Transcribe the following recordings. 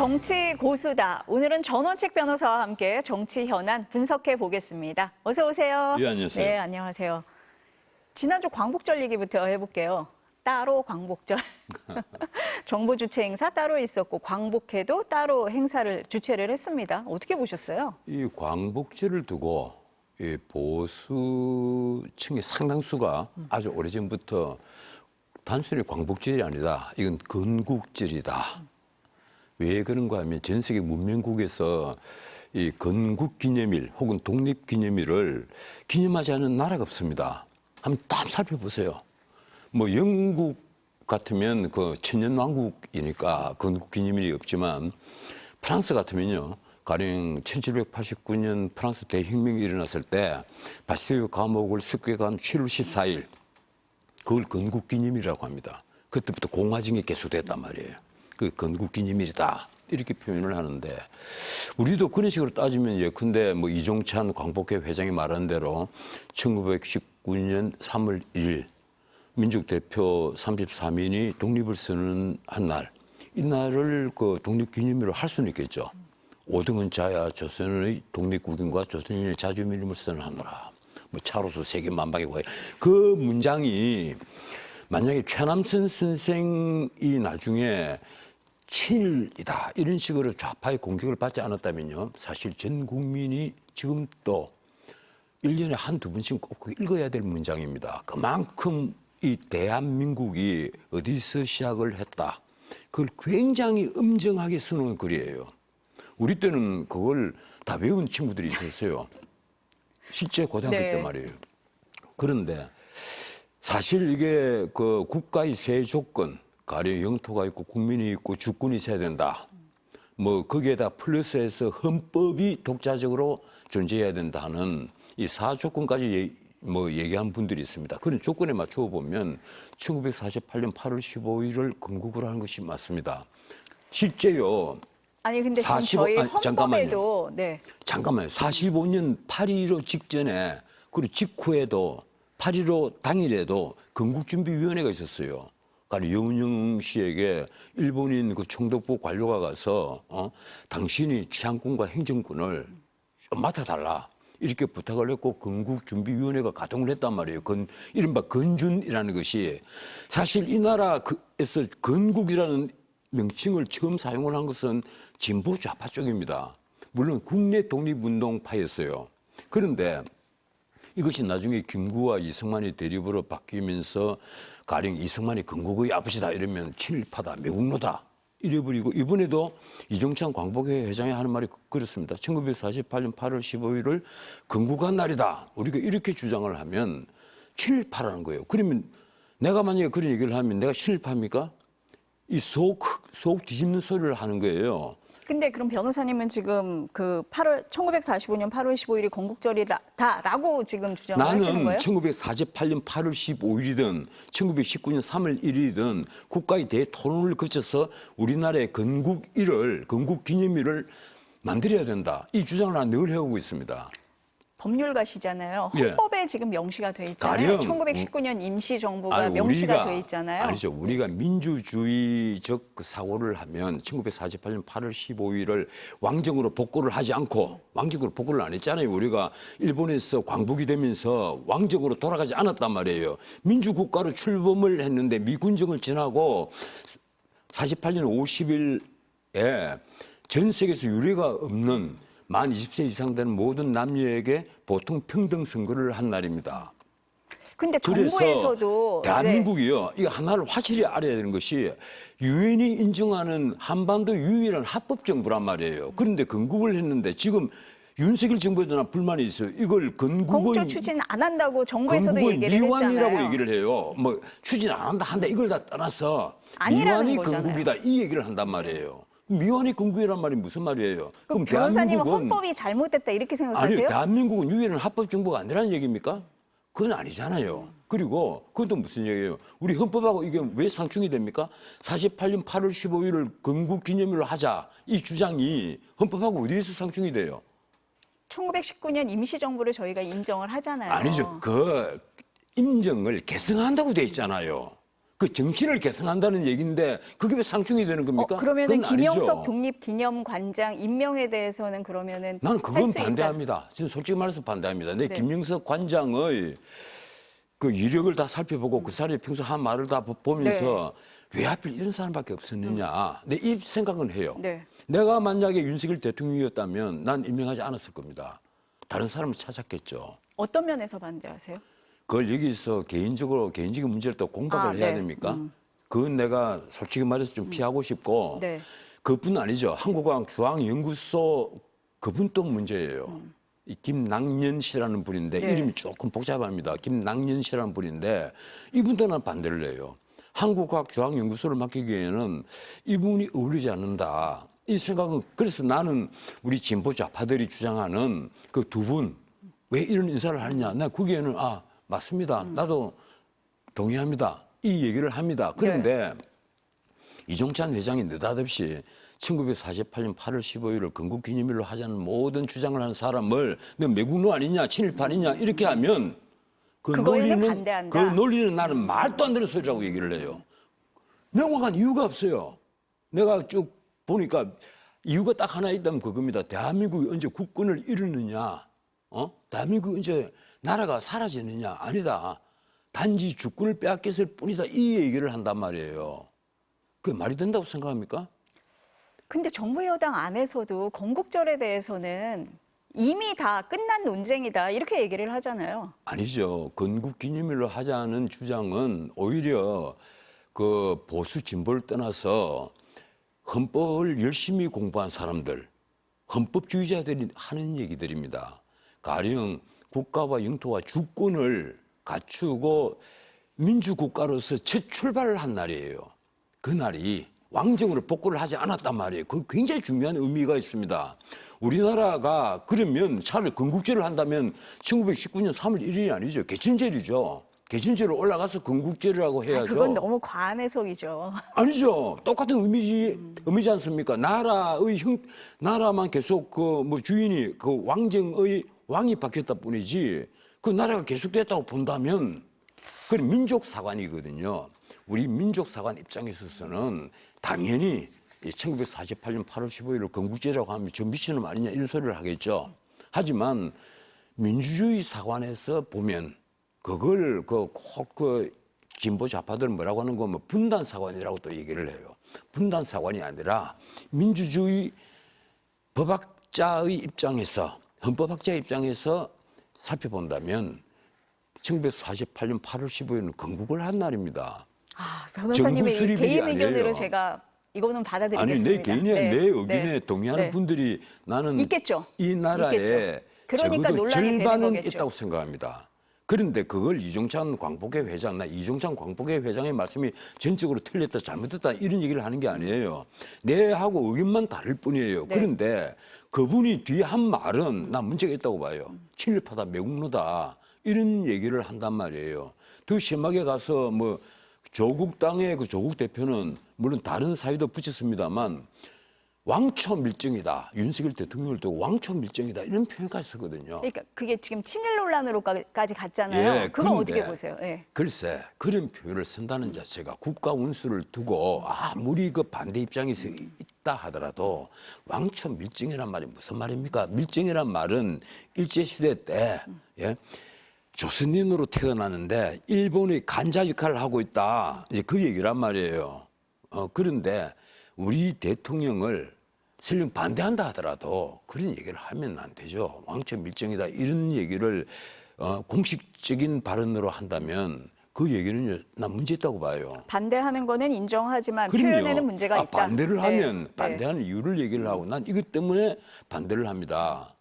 정치 고수다. 오늘은 전원책 변호사와 함께 정치 현안 분석해 보겠습니다. 어서 오세요. 예, 안녕하세요. 네, 안녕하세요. 지난주 광복절 얘기부터 해볼게요. 따로 광복절. 정부 주최 행사 따로 있었고 광복회도 따로 행사를 주최를 했습니다. 어떻게 보셨어요? 이 광복절을 두고 이 보수층의 상당수가 아주 오래전부터 단순히 광복절이 아니다. 이건 건국절이다. 왜 그런가 하면 전 세계 문명국에서 이 건국기념일 혹은 독립기념일을 기념하지 않은 나라가 없습니다. 한번 딱 살펴보세요. 뭐 영국 같으면 그 천년왕국이니까 건국기념일이 없지만 프랑스 같으면요. 가령 1789년 프랑스 대혁명이 일어났을 때 바스티유 감옥을 습격한 7월 14일 그걸 건국기념일이라고 합니다. 그때부터 공화정이 계속됐단 말이에요. 그 건국기념일이다 이렇게 표현을 하는데 우리도 그런 식으로 따지면 예컨대 뭐 이종찬 광복회 회장이 말한 대로 1919년 3월 1일 민족 대표 33인이 독립을 선언한 날, 이 날을 그 독립기념일로 할 수는 있겠죠. 오등은 자야 조선의 독립국인과 조선인의 자주민임을 선언하노라. 뭐 차로서 세계 만방이고 그 문장이 만약에 최남선 선생이 나중에 친일이다 이런 식으로 좌파의 공격을 받지 않았다면요. 사실 전 국민이 지금 또 1년에 한두 번씩 꼭 읽어야 될 문장입니다. 그만큼 이 대한민국이 어디서 시작을 했다. 그걸 굉장히 엄정하게 써놓은 글이에요. 우리 때는 그걸 다 외운 친구들이 있었어요. 실제 고등학교 때 말이에요. 그런데 사실 이게 그 국가의 세 조건, 가령 영토가 있고 국민이 있고 주권이 있어야 된다. 뭐 거기에다 플러스해서 헌법이 독자적으로 존재해야 된다는 이 4조건까지 뭐 얘기한 분들이 있습니다. 그런 조건에 맞추어 보면 1948년 8월 15일을 건국을 하는 것이 맞습니다. 실제요. 아니 근데 지금 저희 헌법에도 잠깐만요. 45년 8.15 직전에 그리고 직후에도 8.15 당일에도 건국준비위원회가 있었어요. 그러니까 여운형 씨에게 일본인 그 총독부 관료가 가서 당신이 치안권과 행정권을 맡아달라 이렇게 부탁을 했고 건국준비위원회가 가동을 했단 말이에요. 이른바 건준이라는 것이 사실 이 나라에서 건국이라는 명칭을 처음 사용을 한 것은 진보 좌파 쪽입니다. 물론 국내 독립운동파였어요. 그런데 이것이 나중에 김구와 이승만이 대립으로 바뀌면서 가령 이승만이 건국의 아버지다 이러면 친일파다, 매국노다 이래버리고 이번에도 이종찬 광복회 회장이 하는 말이 그렇습니다. 1948년 8월 15일을 건국한 날이다. 우리가 이렇게 주장을 하면 친일파라는 거예요. 그러면 내가 만약에 그런 얘기를 하면 내가 친일파입니까? 이 속 뒤집는 소리를 하는 거예요. 근데 그럼 변호사님은 지금 그 1945년 8월 15일이 건국절이다라고 지금 주장을 하시는 거예요? 나는 1948년 8월 15일이든 1919년 3월 1일이든 국가의 대토론을 거쳐서 우리나라의 건국일을, 건국기념일을 만들어야 된다. 이 주장을 난 늘 해오고 있습니다. 법률가시잖아요. 예. 헌법에 지금 명시가 돼 있잖아요. 1919년 임시정부가 명시가 돼 있잖아요. 아니죠. 우리가 민주주의적 그 사고를 하면 1948년 8월 15일을 왕정으로 복구를 하지 않고 왕정으로 복구를 안 했잖아요. 우리가 일본에서 광복이 되면서 왕정으로 돌아가지 않았단 말이에요. 민주국가로 출범을 했는데 미군정을 지나고 48년 50일에 전 세계에서 유례가 없는 만 20세 이상 되는 모든 남녀에게 보통 평등 선거를 한 날입니다. 근데 정부에서도 대한민국이요. 이거 하나를 확실히 알아야 되는 것이 유엔이 인정하는 한반도 유일한 합법 정부란 말이에요. 그런데 건국을 했는데 지금 윤석열 정부에도 나 불만이 있어요. 이걸 공적 추진 안 한다고 정부에서도 얘기를 했잖아요. 미완이라고 얘기를 해요. 뭐 추진 안 한다 이걸 다 떠나서 미완이 건국이다 이 얘기를 한단 말이에요. 미완이 건국이란 말이 무슨 말이에요? 그럼 변호사님은 헌법이 잘못됐다 이렇게 생각하세요? 아니요. 대한민국은 유일한 합법 정부가 아니라는 얘기입니까? 그건 아니잖아요. 그리고 그것도 무슨 얘기예요? 우리 헌법하고 이게 왜 상충이 됩니까? 48년 8월 15일을 건국기념일로 하자. 이 주장이 헌법하고 어디에서 상충이 돼요? 1919년 임시정부를 저희가 인정을 하잖아요. 아니죠. 그 인정을 개성한다고 돼 있잖아요. 그 정신을 개성한다는 얘기인데 그게 왜 상충이 되는 겁니까? 그러면은 그건 김영석 아니죠. 독립기념관장 임명에 대해서는 그러면은 나는 할 그건 수 있다. 반대합니다. 지금 솔직히 말해서 반대합니다. 내 네. 김영석 관장의 그 이력을 다 살펴보고 그 사람이 평소 한 말을 다 보면서 왜 하필 이런 사람밖에 없었느냐. 내 이 생각은 해요. 네. 내가 만약에 윤석열 대통령이었다면 난 임명하지 않았을 겁니다. 다른 사람을 찾았겠죠. 어떤 면에서 반대하세요? 그걸 여기서 개인적인 문제를 또 공박을 해야 네. 됩니까? 그건 내가 솔직히 말해서 좀 피하고 싶고 네. 그뿐 아니죠. 한국과학 중앙연구소 그분도 문제예요. 이 김낭년 씨라는 분인데 네. 이름이 조금 복잡합니다. 김낭년 씨라는 분인데 이분도 난 반대를 해요. 한국과학중앙연구소를 맡기기에는 이분이 어울리지 않는다. 이 생각은 그래서 나는 우리 진보 좌파들이 주장하는 그 두 분 왜 이런 인사를 하느냐. 나 거기에는 맞습니다. 나도 동의합니다. 이 얘기를 합니다. 그런데 이종찬 회장이 느닷없이 1948년 8월 15일을 건국기념일로 하자는 모든 주장을 하는 사람을 너 매국노 아니냐, 친일파 아니냐 이렇게 하면 그 그거에는 반대한다. 그 논리는 나는 말도 안 되는 소리라고 얘기를 해요. 명확한 이유가 없어요. 내가 쭉 보니까 이유가 딱 하나 있다면 그겁니다. 대한민국이 언제 국권을 잃었느냐, 대한민국이 언제 나라가 사라졌느냐, 아니다. 단지 주권을 빼앗겼을 뿐이다. 이 얘기를 한단 말이에요. 그게 말이 된다고 생각합니까? 근데 정부 여당 안에서도 건국절에 대해서는 이미 다 끝난 논쟁이다 이렇게 얘기를 하잖아요. 아니죠. 건국기념일로 하자는 주장은 오히려 그 보수 진보를 떠나서 헌법을 열심히 공부한 사람들, 헌법주의자들이 하는 얘기들입니다. 가령 국가와 영토와 주권을 갖추고 민주국가로서 첫 출발을 한 날이에요. 그날이 왕정으로 복구를 하지 않았단 말이에요. 그 굉장히 중요한 의미가 있습니다. 우리나라가 그러면 차라리 건국제를 한다면 1919년 3월 1일이 아니죠. 개천절이죠. 개천절로 올라가서 건국제라고 해야죠. 그건 너무 과한 해석이죠. 아니죠. 똑같은 의미지 않습니까? 나라만 계속 그 뭐 주인이 그 왕정의 왕이 바뀌었다 뿐이지 그 나라가 계속됐다고 본다면 그건 민족사관이거든요. 우리 민족사관 입장에 있어서는 당연히 1948년 8월 15일을 건국제라고 하면 저 미친놈 아니냐 이런 소리를 하겠죠. 하지만 민주주의 사관에서 보면 그걸 꼭 진보 좌파들은 뭐라고 하는 건 뭐 분단 사관이라고 또 얘기를 해요. 분단 사관이 아니라 민주주의 법학자의 입장에서 헌법학자의 입장에서 살펴본다면 1948년 8월 15일은 건국을 한 날입니다. 변호사님의 정부 이 수립일이 개인 의견으로 아니에요. 제가 이거는 아니 받아들이겠습니다. 내 개인의 네. 내 의견에 네. 동의하는 네. 분들이 나는 있겠죠. 이 나라에 있겠죠. 그러니까 적어도 논란이 되는 절반은 거겠죠. 있다고 생각합니다. 그런데 그걸 이종찬 광복회 회장, 나 이종찬 광복회 회장의 말씀이 전적으로 틀렸다, 잘못됐다 이런 얘기를 하는 게 아니에요. 내하고 의견만 다를 뿐이에요. 네. 그런데 그분이 뒤에 한 말은 나 문제가 있다고 봐요. 친일파다, 매국노다 이런 얘기를 한단 말이에요. 더 심하게 가서 뭐 조국당의 그 조국 대표는 물론 다른 사유도 붙였습니다만 왕초 밀정이다. 윤석열 대통령을 두고 왕초 밀정이다. 이런 표현까지 쓰거든요. 그러니까 그게 지금 친일 논란으로까지 갔잖아요. 그건 그런데 어떻게 보세요? 예. 글쎄 그런 표현을 쓴다는 자체가 국가 운수를 두고 아무리 그 반대 입장에서 있다 하더라도 왕초 밀정이란 말이 무슨 말입니까? 밀정이란 말은 일제시대 때 조선인으로 태어나는데 일본의 간자 역할을 하고 있다. 이제 그 얘기란 말이에요. 그런데 우리 대통령을 설령 반대한다 하더라도 그런 얘기를 하면 안 되죠. 왕초 밀정이다 이런 얘기를 공식적인 발언으로 한다면 그 얘기는요, 난 문제 있다고 봐요. 반대하는 거는 인정하지만 그럼요. 표현에는 문제가 있다. 반대를 네. 하면 네. 반대하는 이유를 얘기를 하고 난 이것 때문에 반대를 합니다.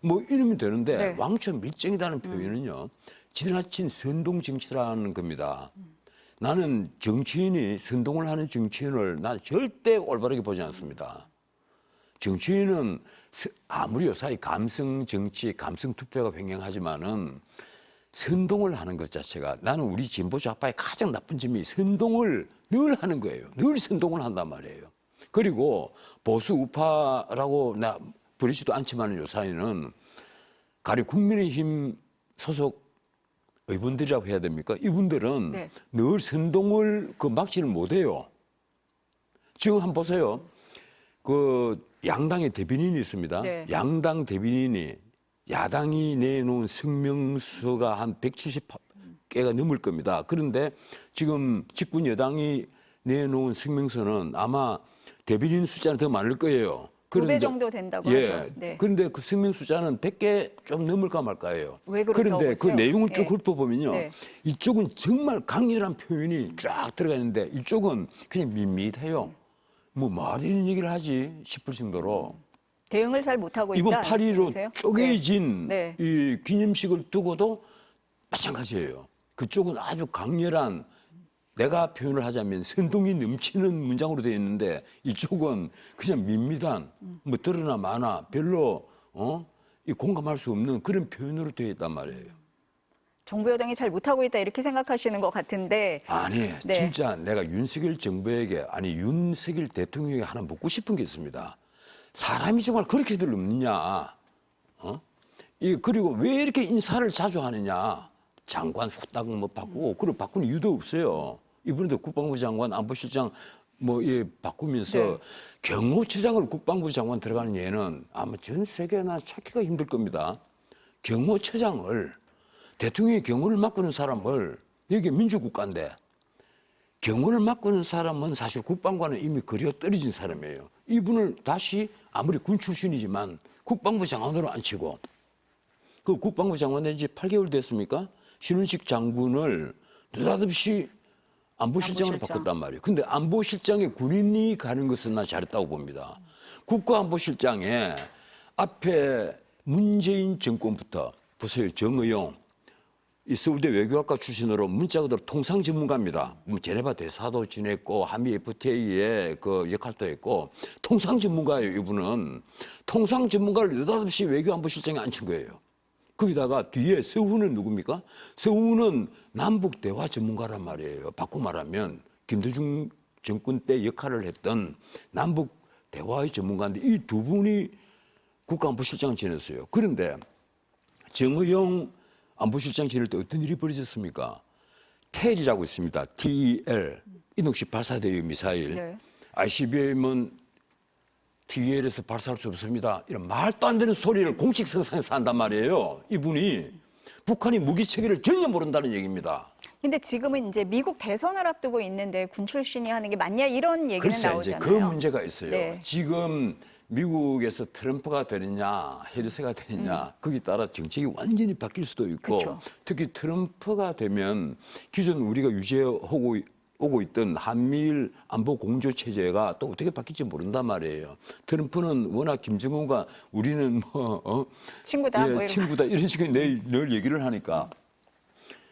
뭐 이러면 되는데 네. 왕초 밀정이라는 표현은요, 지나친 선동 정치라는 겁니다. 나는 정치인이 선동을 하는 정치인을 난 절대 올바르게 보지 않습니다. 정치인은 아무리 요사이 감성 정치, 감성 투표가 횡행하지만은 선동을 하는 것 자체가 나는 우리 진보 좌파의 가장 나쁜 점이 선동을 늘 하는 거예요. 늘 선동을 한단 말이에요. 그리고 보수 우파라고 나 부르지도 않지만 요사이는 가령 국민의힘 소속 의원들이라고 해야 됩니까? 이분들은 네. 늘 선동을 막지를 못해요. 지금 한번 보세요. 그 양당의 대변인이 있습니다. 네. 양당 대변인이 야당이 내놓은 성명서가 한 170개가 넘을 겁니다. 그런데 지금 집권 여당이 내놓은 성명서는 아마 대변인 숫자는 더 많을 거예요. 2배 정도 된다고 예. 하죠. 네. 그런데 그 성명 숫자는 100개 좀 넘을까 말까예요. 왜 그렇다고 그런데 그 보세요? 내용을 쭉 예. 훑어보면요. 네. 이쪽은 정말 강렬한 표현이 쫙 들어가 있는데 이쪽은 그냥 밋밋해요. 뭐 이런 얘기를 하지 싶을 정도로 대응을 잘 못하고 있다. 이번 8.15로 보세요? 쪼개진 네. 이 기념식을 두고도 마찬가지예요. 그쪽은 아주 강렬한 내가 표현을 하자면 선동이 넘치는 문장으로 되어 있는데 이쪽은 그냥 밋밋한 뭐 들으나 마나 별로 이 공감할 수 없는 그런 표현으로 되어 있단 말이에요. 정부 여당이 잘 못하고 있다 이렇게 생각하시는 것 같은데 아니 네. 진짜 내가 윤석열 정부에게 아니 윤석열 대통령에게 하나 묻고 싶은 게 있습니다. 사람이 정말 그렇게들 없느냐? 그리고 왜 이렇게 인사를 자주 하느냐? 장관 후딱 뭐 바꾸고 그리고 바꾸는 이유도 없어요. 이번에도 국방부 장관, 안보실장 바꾸면서 네. 경호처장을 국방부 장관 들어가는 예는 아마 전 세계나 찾기가 힘들 겁니다. 경호처장을 대통령이 경호를 맡고는 사람을 여기 민주국가인데 경호를 맡고는 사람은 사실 국방과는 이미 거리가 떨어진 사람이에요. 이분을 다시 아무리 군 출신이지만 국방부 장관으로 앉히고 그 국방부 장관 된 지 8개월 됐습니까? 신원식 장군을 느닷없이 안보실장으로 안보실장. 바꿨단 말이에요. 근데 안보실장에 군인이 가는 것은 난 잘했다고 봅니다. 국가안보실장에 앞에 문재인 정권부터 보세요. 정의용 이 서울대 외교학과 출신으로 문자 그대로 통상 전문가입니다. 뭐 제네바 대사도 지냈고 한미 FTA의 그 역할도 했고 통상 전문가예요. 이분은 통상 전문가를 느닷없이 외교안보실장에 앉힌 거예요. 거기다가 뒤에 서훈은 누굽니까? 서훈은 남북 대화 전문가란 말이에요. 바꿔 말하면 김대중 정권 때 역할을 했던 남북 대화의 전문가인데 이 두 분이 국가안보실장을 지냈어요. 그런데 정의용 안보실장 지낼 때 어떤 일이 벌어졌습니까? TEL이라고 있습니다. TEL, 인녹식 발사대의 미사일. 네. ICBM은 TEL에서 발사할 수 없습니다. 이런 말도 안 되는 소리를 공식 석상에서 한단 말이에요. 이분이 북한이 무기 체계를 전혀 모른다는 얘기입니다. 근데 지금은 이제 미국 대선을 앞두고 있는데 군 출신이 하는 게 맞냐 이런 얘기는 글쎄 이제 나오잖아요. 그 문제가 있어요. 네. 지금 미국에서 트럼프가 되느냐 해리스가 되느냐 거기에 따라 정책이 완전히 바뀔 수도 있고 그쵸. 특히 트럼프가 되면 기존 우리가 유지하고 오고 있던 한미일 안보 공조 체제가 또 어떻게 바뀔지 모른단 말이에요. 트럼프는 워낙 김정은과 우리는 친구다. 뭐 이런. 친구다 이런 식의 늘 얘기를 하니까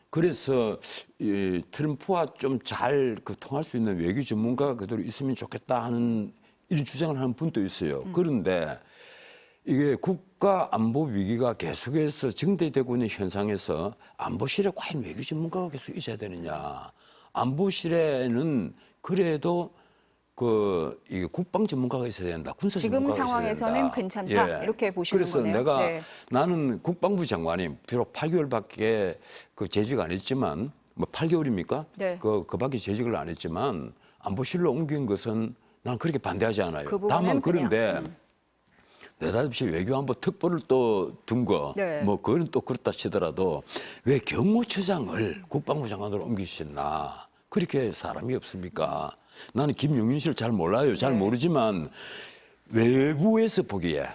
그래서 이 트럼프와 좀 잘 통할 수 있는 외교 전문가가 그대로 있으면 좋겠다 하는 이런 주장을 하는 분도 있어요. 그런데 이게 국가 안보 위기가 계속해서 증대되고 있는 현상에서 안보실에 과연 외교 전문가가 계속 있어야 되느냐? 안보실에는 그래도 이 국방 전문가가 있어야 된다. 군사 지금 전문가가 있어야 상황에서는 된다. 괜찮다. 이렇게 보시는 그래서 거네요. 내가 네. 나는 국방부 장관이 비록 8개월밖에 재직 안 했지만 뭐 8개월입니까? 네. 그밖에 재직을 안 했지만 안보실로 옮긴 것은 난 그렇게 반대하지 않아요. 그 부분은 다만 그냥, 그런데 느닷없이 외교안보 특보를 또 둔 거, 네. 뭐 그건 또 그렇다 치더라도 왜 경호처장을 국방부 장관으로 옮기셨나? 그렇게 사람이 없습니까? 나는 김용민 씨를 잘 몰라요. 잘 네. 모르지만 외부에서 보기에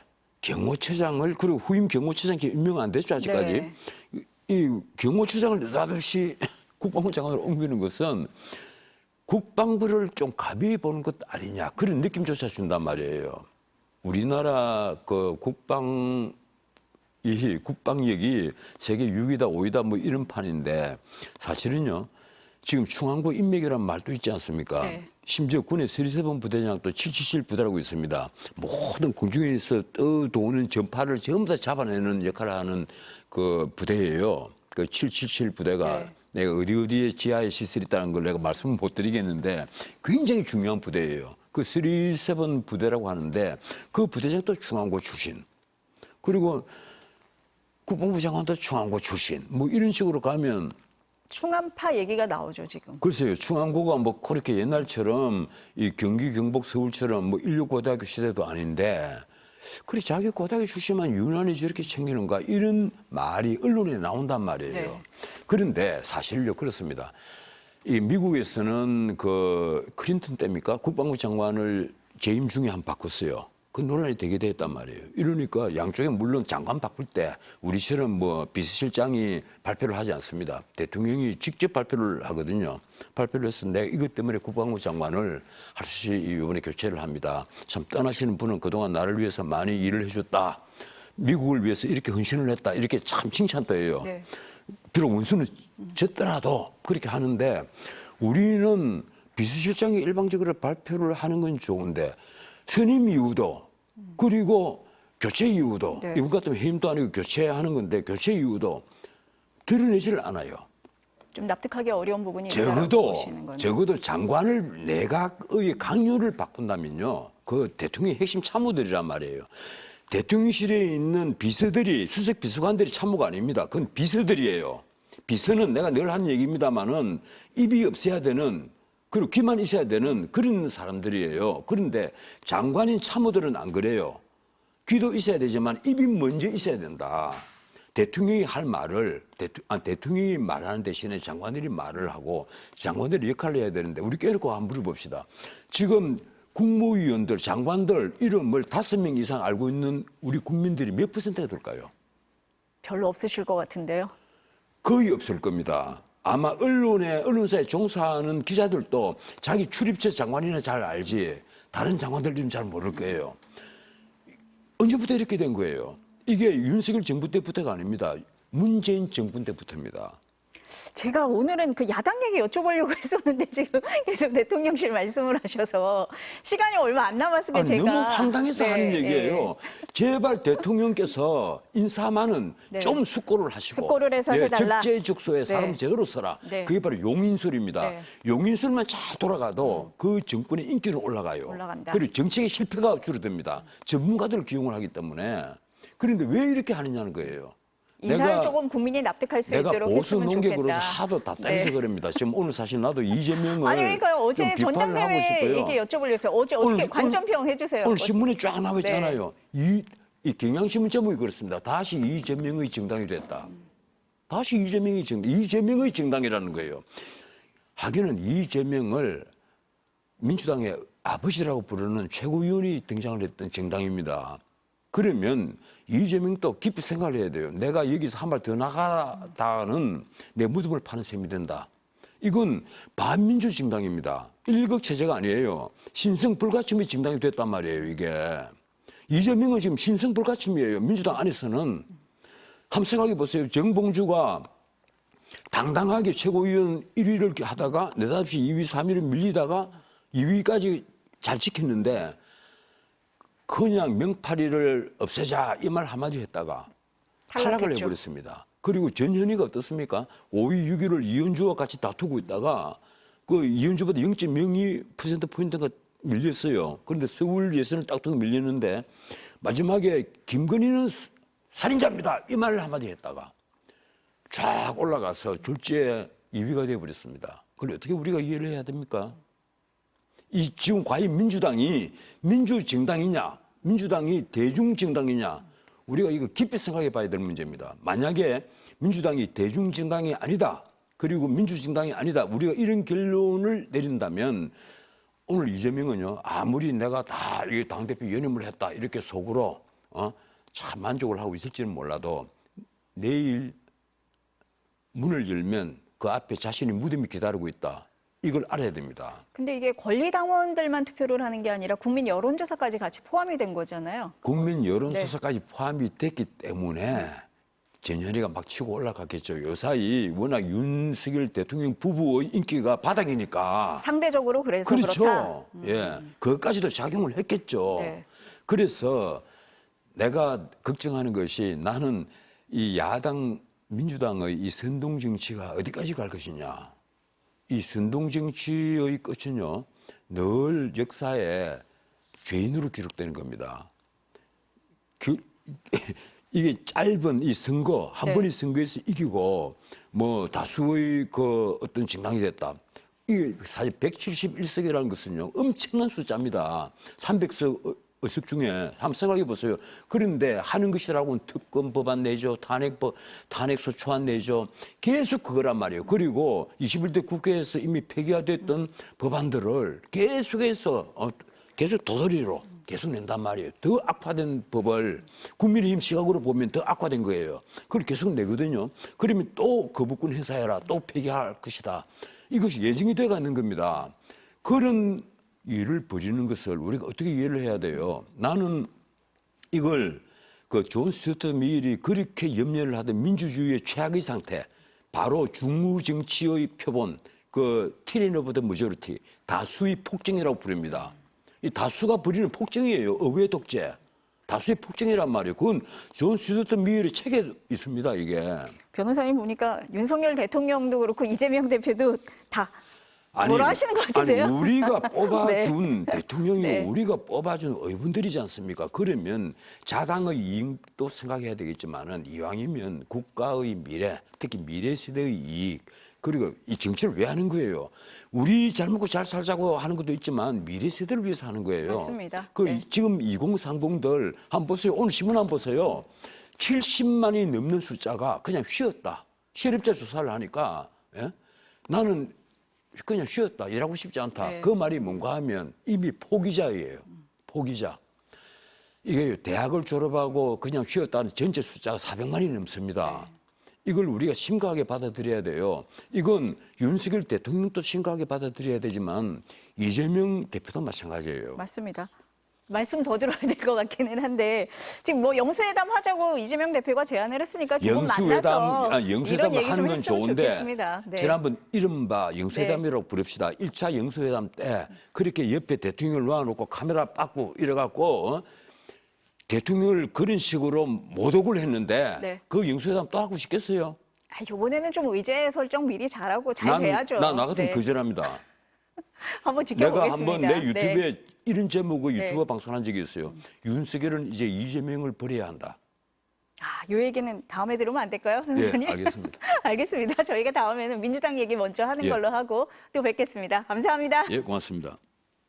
경호처장을 그리고 후임 경호처장이 임명 안 됐죠 아직까지. 네. 이 경호처장을 느닷없이 국방부 장관으로 옮기는 것은 국방부를 좀 가벼이 보는 것 아니냐 그런 느낌조차 준단 말이에요. 우리나라 그 국방력이 세계 6위다 5위다 뭐 이런 판인데 사실은요 지금 중앙부 인맥이라는 말도 있지 않습니까? 네. 심지어 군의 37 부대장도 777 부대라고 있습니다. 모든 공중에서 떠도는 전파를 전부 다 잡아내는 역할을 하는 그 부대예요. 그 777 부대가 네. 내가 어디에 지하에 시설이 있다는 걸 내가 말씀을 못 드리겠는데 굉장히 중요한 부대예요. 그 37 부대라고 하는데 그 부대장도 중앙고 출신. 그리고 국방부 장관도 충안고 출신 뭐 이런 식으로 가면 충암파 얘기가 나오죠 지금. 글쎄요. 충안고가 뭐 그렇게 옛날처럼 이 경기 경북 서울처럼 뭐 인류고등학교 시대도 아닌데 그래 자기 고등학교 출신만 유난히 저렇게 챙기는가 이런 말이 언론에 나온단 말이에요. 네. 그런데 사실요 그렇습니다. 이 미국에서는 그 클린턴 때입니까? 국방부 장관을 재임 중에 한 바꿨어요. 그 논란이 되게 됐단 말이에요. 이러니까 양쪽에 물론 장관 바꿀 때 우리처럼 뭐 비서실장이 발표를 하지 않습니다. 대통령이 직접 발표를 하거든요. 발표를 해서 내가 이것 때문에 국방부 장관을 할 수 있이 이번에 교체를 합니다. 참 떠나시는 분은 그동안 나를 위해서 많이 일을 해줬다. 미국을 위해서 이렇게 헌신을 했다. 이렇게 참 칭찬도 해요. 네. 비록 원수는 졌더라도 그렇게 하는데 우리는 비서실장이 일방적으로 발표를 하는 건 좋은데 선임 이유도 그리고 교체 이유도 네. 이분 같으면 해임도 아니고 교체하는 건데 교체 이유도 드러내지를 않아요. 좀 납득하기 어려운 부분이 있다고 보시는 거네요. 적어도 장관을 내각의 강요를 바꾼다면요. 그 대통령의 핵심 참모들이란 말이에요. 대통령실에 있는 비서들이 수석 비서관들이 참모가 아닙니다. 그건 비서들이에요. 비서는 내가 늘 하는 얘기입니다마는 입이 없어야 되는 그리고 귀만 있어야 되는 그런 사람들이에요. 그런데 장관인 참모들은 안 그래요. 귀도 있어야 되지만 입이 먼저 있어야 된다. 대통령이 할 말을 대통령이 말하는 대신에 장관들이 말을 하고 장관들이 역할을 해야 되는데 우리 깨놓고 한번 물어봅시다. 지금 국무위원들, 장관들 이름을 5명 이상 알고 있는 우리 국민들이 몇 퍼센트가 될까요? 별로 없으실 것 같은데요. 거의 없을 겁니다. 아마 언론사에 종사하는 기자들도 자기 출입처 장관이나 잘 알지 다른 장관들 이름 잘 모를 거예요. 언제부터 이렇게 된 거예요? 이게 윤석열 정부 때부터가 아닙니다. 문재인 정부 때부터입니다. 제가 오늘은 그 야당 얘기 여쭤보려고 했었는데 지금 계속 대통령실 말씀을 하셔서 시간이 얼마 안 남았으니까 아니, 제가 너무 황당해서 네, 하는 얘기예요. 네. 제발 대통령께서 인사만은 네. 좀 숙고를 하시고 숙고를 해서 해달라. 적재적소에 사람 네. 제대로 써라. 네. 그게 바로 용인술입니다. 네. 용인술만 잘 돌아가도 그 정권의 인기는 올라가요. 올라간다. 그리고 정책의 실패가 줄어듭니다. 전문가들을 기용을 하기 때문에. 그런데 왜 이렇게 하느냐는 거예요. 인사를 조금 국민이 납득할 수 내가 있도록 보수 했으면 농객으로서 좋겠다. 하도 답답해서 네. 그럽니다. 지금 오늘 사실 나도 이재명을 아니 그러니까요. 어제 좀 비판을 하고 전당대회 싶어요. 얘기 여쭤보려고 어제 어떻게 오늘- 관점평 해주세요. 오늘 신문에 쫙 나와 있잖아요. 네. 이 경향신문 제목이 그렇습니다. 다시 이재명의 정당이 됐다. 다시 이재명의 정당이라는 거예요. 하기는 이재명을 민주당의 아버지라고 부르는 최고위원이 등장을 했던 정당입니다. 그러면 이재명도 깊이 생각을 해야 돼요. 내가 여기서 한 발 더 나가다는 내 무덤을 파는 셈이 된다. 이건 반민주 정당입니다. 일극체제가 아니에요. 신성불가침의 정당이 됐단 말이에요, 이게. 이재명은 지금 신성불가침이에요. 민주당 안에서는. 한번 생각해 보세요. 정봉주가 당당하게 최고위원 1위를 하다가 느닷없이 2위, 3위를 밀리다가 2위까지 잘 지켰는데 그냥 명파리를 없애자 이 말 한마디 했다가 탈락을 탈락했죠. 해버렸습니다. 그리고 전현희가 어떻습니까? 5위, 6위를 이현주와 같이 다투고 있다가 그 이현주보다 0.02%포인트가 밀렸어요. 그런데 서울 예선을 딱 두고 밀렸는데 마지막에 김건희는 살인자입니다. 이 말을 한마디 했다가 쫙 올라가서 졸지에 2위가 되어버렸습니다. 그걸 어떻게 우리가 이해를 해야 됩니까? 이 지금 과연 민주당이 민주정당이냐, 민주당이 대중정당이냐, 우리가 이거 깊이 생각해 봐야 될 문제입니다. 만약에 민주당이 대중정당이 아니다, 그리고 민주정당이 아니다, 우리가 이런 결론을 내린다면 오늘 이재명은요, 아무리 내가 다 당대표 연임을 했다, 이렇게 속으로 참 만족을 하고 있을지는 몰라도 내일 문을 열면 그 앞에 자신의 무덤이 기다리고 있다. 이걸 알아야 됩니다. 근데 이게 권리당원들만 투표를 하는 게 아니라 국민 여론조사까지 같이 포함이 된 거잖아요. 국민 여론조사까지 포함이 됐기 때문에 전현희가 막 치고 올라갔겠죠. 요사이 워낙 윤석열 대통령 부부의 인기가 바닥이니까. 상대적으로 그래서 그렇죠. 그렇다. 예, 그것까지도 작용을 했겠죠. 네. 그래서 내가 걱정하는 것이 나는 이 야당 민주당의 이 선동 정치가 어디까지 갈 것이냐. 이 선동 정치의 끝은요, 늘 역사에 죄인으로 기록되는 겁니다. 이게 짧은 이 선거 한 네. 번의 선거에서 이기고 뭐 다수의 그 어떤 정당이 됐다. 이게 사실 171석이라는 것은요 엄청난 숫자입니다. 300석 의석 중에 한번 생각해 보세요. 그런데 하는 것이라고는 특검 법안 내죠, 탄핵소추안 내죠. 계속 그거란 말이에요. 그리고 21대 국회에서 이미 폐기화됐던 법안들을 계속해서 계속 도토리로 계속 낸단 말이에요. 더 악화된 법을 국민의힘 시각으로 보면 더 악화된 거예요. 그걸 계속 내거든요. 그러면 또 거부권 행사해라, 또 폐기할 것이다. 이것이 예정이 돼 가는 겁니다. 그런 일을 벌이는 것을 우리가 어떻게 이해를 해야 돼요? 나는 이걸 그 존 스튜어트 밀이 그렇게 염려를 하던 민주주의의 최악의 상태, 바로 중무 정치의 표본, 그 티라니 오브 더 머저리티, 다수의 폭정이라고 부릅니다. 이 다수가 벌이는 폭정이에요. 의회 독재. 다수의 폭정이란 말이에요. 그건 존 스튜어트 밀의 책에 있습니다. 이게. 변호사님 보니까 윤석열 대통령도 그렇고 이재명 대표도 다 뭐라 하시는 것 같은데요? 아니 우리가 뽑아준 대통령이 네. 우리가 뽑아준 의원들이지 않습니까? 그러면 자당의 이익도 생각해야 되겠지만은 이왕이면 국가의 미래, 특히 미래 세대의 이익, 그리고 이 정치를 왜 하는 거예요? 우리 잘 먹고 잘 살자고 하는 것도 있지만 미래 세대를 위해서 하는 거예요. 맞습니다. 그 네. 지금 2030들 한번 보세요. 오늘 신문 한번 보세요. 70만이 넘는 숫자가 그냥 쉬었다. 실업자 조사를 하니까 나는 그냥 쉬었다. 일하고 싶지 않다. 네. 그 말이 뭔가 하면 이미 포기자예요. 포기자. 이게 대학을 졸업하고 그냥 쉬었다는 전체 숫자가 400만이 넘습니다. 이걸 우리가 심각하게 받아들여야 돼요. 이건 윤석열 대통령도 심각하게 받아들여야 되지만 이재명 대표도 마찬가지예요. 맞습니다. 말씀 더 들어야 될 것 같기는 한데 지금 뭐 영수회담 하자고 이재명 대표가 제안을 했으니까 두 분 만나서 이런 영수회담을 얘기 하는 좀 건 했으면 좋은데 좋겠습니다. 네. 지난번 이른바 영수회담이라고 부릅시다. 1차 영수회담 때 그렇게 옆에 대통령을 놓아놓고 카메라 빠꾸 이래갖고 대통령을 그런 식으로 모독을 했는데 네. 그 영수회담 또 하고 싶겠어요? 이번에는 좀 의제 설정 미리 잘하고 잘 돼야죠. 나 같으면 네. 거절합니다. 한번 내가 지켜보겠습니다. 한번 내 유튜브에 네. 이런 제목의 네. 유튜브 방송한 적이 있어요. 윤석열은 이제 이재명을 버려야 한다. 요 얘기는 다음에 들으면 안 될까요, 변호사님? 예, 알겠습니다. 알겠습니다. 저희가 다음에는 민주당 얘기 먼저 하는 예. 걸로 하고 또 뵙겠습니다. 감사합니다. 예, 고맙습니다.